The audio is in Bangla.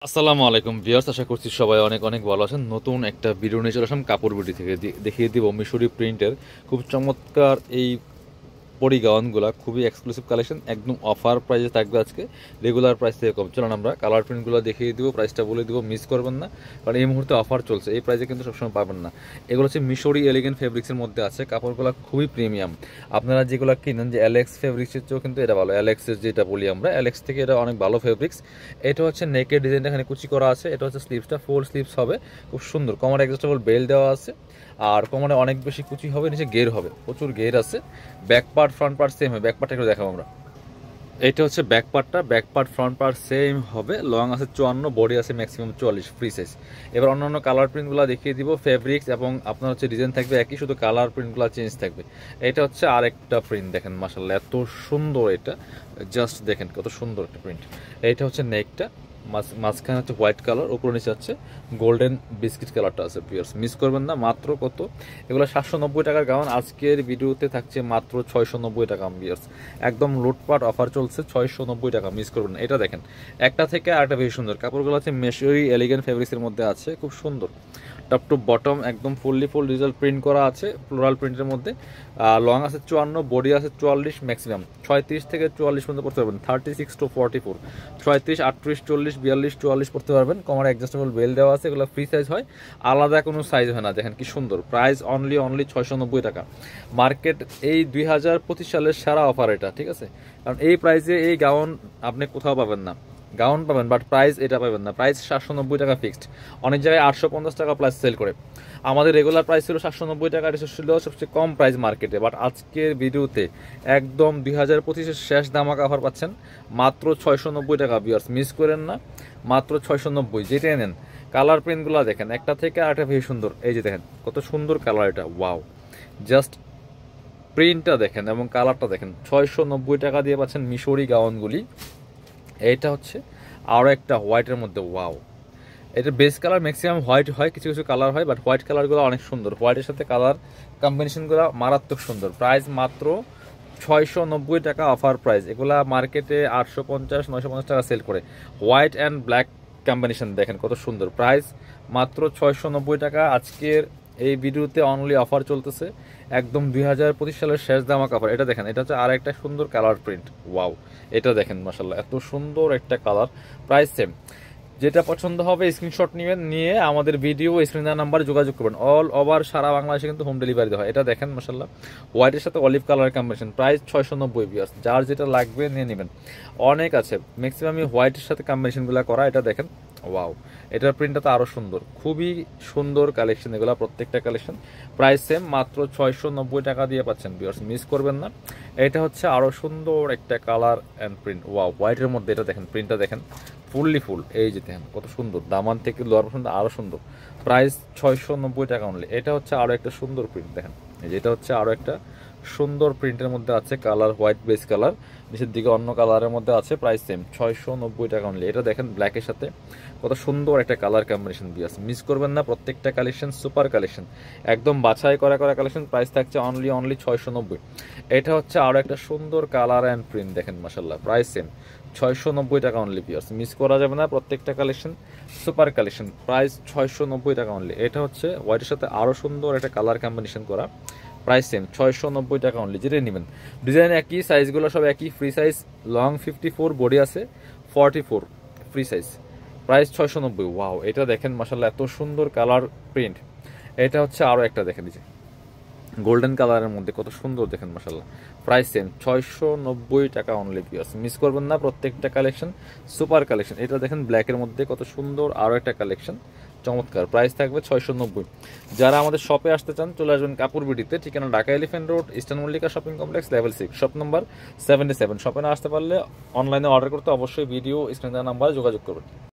আসসালামু আলাইকুম ভিউয়ার্স, আশা করছি সবাই অনেক অনেক ভালো আছেন। নতুন একটা ভিডিও নিয়ে চলে আসলাম কাপড় বিডি থেকে। দেখিয়ে দিব মিশরি প্রিন্টের খুব চমৎকার এই পরি গাউনগুলো, খুবই এক্সক্লুসিভ কালেকশন, একদম অফার প্রাইসে থাকবে আজকে, রেগুলার প্রাইস থেকে কম। চলুন আমরা কালার প্রিন্টগুলো দেখিয়ে দিব, প্রাইসটা বলে দিব, মিস করবেন না, কারণ এই মুহূর্তে অফার চলছে, এই প্রাইসে কিন্তু সবসময় পাবেন না। এগুলো হচ্ছে মিশরি এলিগেন্ট ফেব্রিক্সের মধ্যে আছে, কাপড়গুলো খুবই প্রিমিয়াম। আপনারা যেগুলো কিনেন যে অ্যালেক্স ফেব্রিক্সের চেয়েও কিন্তু এটা ভালো, অ্যালেক্সের যেটা বলি আমরা, অ্যালেক্স থেকে এটা অনেক ভালো ফেব্রিক্স। এটা হচ্ছে নেকের ডিজাইনটা এখানে কুচি করা আছে, এটা হচ্ছে স্লিভসটা ফুল স্লিভস হবে, খুব সুন্দর। কোমরে অ্যাডজাস্টেবল বেল্ট দেওয়া আছে, আর কোমরে অনেক বেশি কুচি হবে, নিচে গের হবে, প্রচুর গের আছে। Back part front part same হবে, ব্যাক পার্টটা একটু দেখাবো আমরা। এটা হচ্ছে ব্যাক পার্টটা, back part front part same হবে। লং আছে 54, বডি আছে ম্যাক্সিমাম 44, ফ্রি সাইজ। এবার অন্যান্য কালার প্রিন্টগুলো দেখিয়ে দিব, ফেব্রিক্স এবং আপনার হচ্ছে ডিজাইন থাকবে একই, শুধু কালার প্রিন্টগুলো চেঞ্জ থাকবে। এটা হচ্ছে আরেকটা প্রিন্ট, দেখেন মাশাআল্লাহ এত সুন্দর, এটা জাস্ট দেখেন কত সুন্দর একটা প্রিন্ট। এইটা হচ্ছে নেকটা, মাঝখানে হচ্ছে হোয়াইট কালার, উপর নিচে হচ্ছে গোল্ডেন বিস্কিট কালারটা আছে। পিয়ার্স মিস করবেন না। মাত্র কত এগুলো? 790 টাকার গাউন, আজকের ভিডিওতে থাকছে মাত্র 690 টাকা। পিয়ার্স একদম লুটপাট অফার চলছে, 690 টাকা, মিস করবেন না। এটা দেখেন, একটা থেকে আরেকটা বেশি সুন্দর। কাপড়গুলো হচ্ছে মেশরি এলিগেন্ট ফেব্রিক্সের মধ্যে আছে, খুব সুন্দর। টপ টু বটম একদম ফুল ডিজিটাল প্রিন্ট করা আছে, ফ্লোরাল প্রিন্টের মধ্যে। লং আছে 54, বডি আছে 44, ম্যাক্সিমাম 36 থেকে 44 পর্যন্ত পড়তে পারবেন, 36 টু 44, 36, 38, 40, 42, 44 পড়তে পারবেন। কমার অ্যাডজাস্টেবল বেল দেওয়া আছে, এগুলো ফ্রি সাইজ হয়, আলাদা কোনো সাইজ হয় না। দেখেন কি সুন্দর, প্রাইস অনলি 690 টাকা। মার্কেট এই 2025 সালের সেরা অফার এটা, ঠিক আছে? কারণ এই প্রাইসে এই গাউন আপনি কোথাও পাবেন না। গাউন পাবেন বাট প্রাইস এটা পাবেন না। প্রাইস 790 টাকা ফিক্সড, অনেক জায়গায় 850 টাকা প্লাস সেল করে। আমাদের রেগুলার প্রাইস ছিল 790 টাকা, এটা ছিল সবচেয়ে কম প্রাইস মার্কেটে। বাট আজকের ভিডিওতে একদম 2025-এর শেষ ধামাকা অফার পাচ্ছেন মাত্র 690 টাকা। ভিউয়ার্স মিস করেন না, মাত্র 690, যেটাই নেন। কালার প্রিন্টগুলো দেখেন, একটা থেকে আরেকটা বেশি সুন্দর। এই যে দেখেন কত সুন্দর কালার, এটা ওয়াও। জাস্ট প্রিন্টটা দেখেন এবং কালারটা দেখেন, 690 টাকা দিয়ে পাচ্ছেন মিশরি গাউনগুলি। এইটা হচ্ছে আরও একটা হোয়াইটের মধ্যে, ওয়াও। এটা বেস কালার ম্যাক্সিমাম হোয়াইট হয়, কিছু কিছু কালার হয়, বাট হোয়াইট কালারগুলো অনেক সুন্দর। হোয়াইটের সাথে কালার কম্বিনেশনগুলো মারাত্মক সুন্দর। প্রাইস মাত্র 690 টাকা, অফার প্রাইস। এগুলা মার্কেটে 850, 950 টাকা সেল করে। হোয়াইট অ্যান্ড ব্ল্যাক কম্বিনেশন দেখেন কত সুন্দর। প্রাইস মাত্র 690 টাকা। আজকের এই ভিডিওতে অনলি অফার চলতেছে, একদম 2025 সালের শেষ দামা অফার। এটা দেখেন, এটা হচ্ছে আর একটা সুন্দর কালার প্রিন্ট, ওয়াও। এটা দেখেন মাশাআল্লাহ এত সুন্দর একটা কালার। প্রাইস সেম, যেটা পছন্দ হবে স্ক্রিনশট নেবেন, নিয়ে আমাদের ভিডিও স্ক্রিন নাম্বারে যোগাযোগ করবেন। অল ওভার সারা বাংলাদেশে কিন্তু হোম ডেলিভারি দেওয়া হয়। এটা দেখেন মাশাআল্লাহ, হোয়াইটের সাথে olive colour combination, price 690। Viewers যার যেটা লাগবে নিয়ে নেবেন, অনেক আছে, ম্যাক্সিমামই হোয়াইটের সাথে কম্বিনেশনগুলো করা। এটা দেখেন ওয়াও, এটার প্রিন্টটা তো আরও সুন্দর, খুবই সুন্দর কালেকশন এগুলো, প্রত্যেকটা কালেকশন। প্রাইস সেম, মাত্র 690 টাকা দিয়ে পাচ্ছেন। ভিউয়ার্স মিস করবেন না। এটা হচ্ছে আরও সুন্দর একটা কালার অ্যান্ড প্রিন্ট, ওয়াও। হোয়াইটের মধ্যে এটা দেখেন, প্রিন্টটা দেখেন ফুললি ফুল, এই যে দেখেন কত সুন্দর, দামান থেকে লোয়ার পর্যন্ত আরও সুন্দর। প্রাইস 690 টাকা অনলি। এটা হচ্ছে আরও একটা সুন্দর প্রিন্ট, দেখেন এই যে এটা হচ্ছে আরও একটা সুন্দর প্রিন্টের মধ্যে আছে, কালার হোয়াইট বেস কালার, নিচের দিকে অন্য কালারের মধ্যে আছে। প্রাইস সেম, 690 টাকা অনলি। এটা দেখেন ব্ল্যাকের সাথে কত সুন্দর একটা কালার কম্বিনেশন দিয়ে আছে, মিস করবেন না। প্রত্যেকটা কালেকশন সুপার কালেকশন, একদম বাছাই করা কালেকশন। প্রাইস থাকছে অনলি 690। এটা হচ্ছে আরও একটা সুন্দর কালার অ্যান্ড প্রিন্ট, দেখেন মাশাআল্লাহ। প্রাইস সেম, 690 টাকা অনলি। পিয়ার্স মিস করা যাবে না, প্রত্যেকটা কালেকশন সুপার কালেকশন। প্রাইস 690 টাকা অনলি। এটা হচ্ছে হোয়াইটের সাথে আরও সুন্দর একটা কালার কম্বিনেশন করা। প্রাইস সেম, 690 টাকা অনলি, যেটাই নেবেন। ডিজাইন একই, সাইজগুলো সব একই, ফ্রি সাইজ। লং 54, বডি আছে 44, ফ্রি সাইজ। প্রাইস 690। ওয়াও, এটা দেখেন মাশাআল্লাহ এত সুন্দর কালার প্রিন্ট। এটা হচ্ছে আরও একটা দেখেন, এই যে গোল্ডেন কালারের মধ্যে কত সুন্দর, দেখেন মাশাআল্লাহ। প্রাইস সেম, 690 টাকা অনলি। পিয়ার্স মিস করবেন না, প্রত্যেকটা কালেকশন সুপার কালেকশন। এটা দেখেন ব্ল্যাকের মধ্যে কত সুন্দর আরও একটা কালেকশন, চমৎকার। প্রাইস থাকবে 690। যারা আমাদের শপে আসতে চান চলে আসবেন কাপড় বিডিতে, ঠিকানা Dhaka elephant road, eastern Mallika shopping complex, level 6, shop number 77। শপে না আসতে পারলে অনলাইনে অর্ডার করতে অবশ্যই ভিডিও স্ক্রিনে দেওয়া নাম্বারে যোগাযোগ করবেন।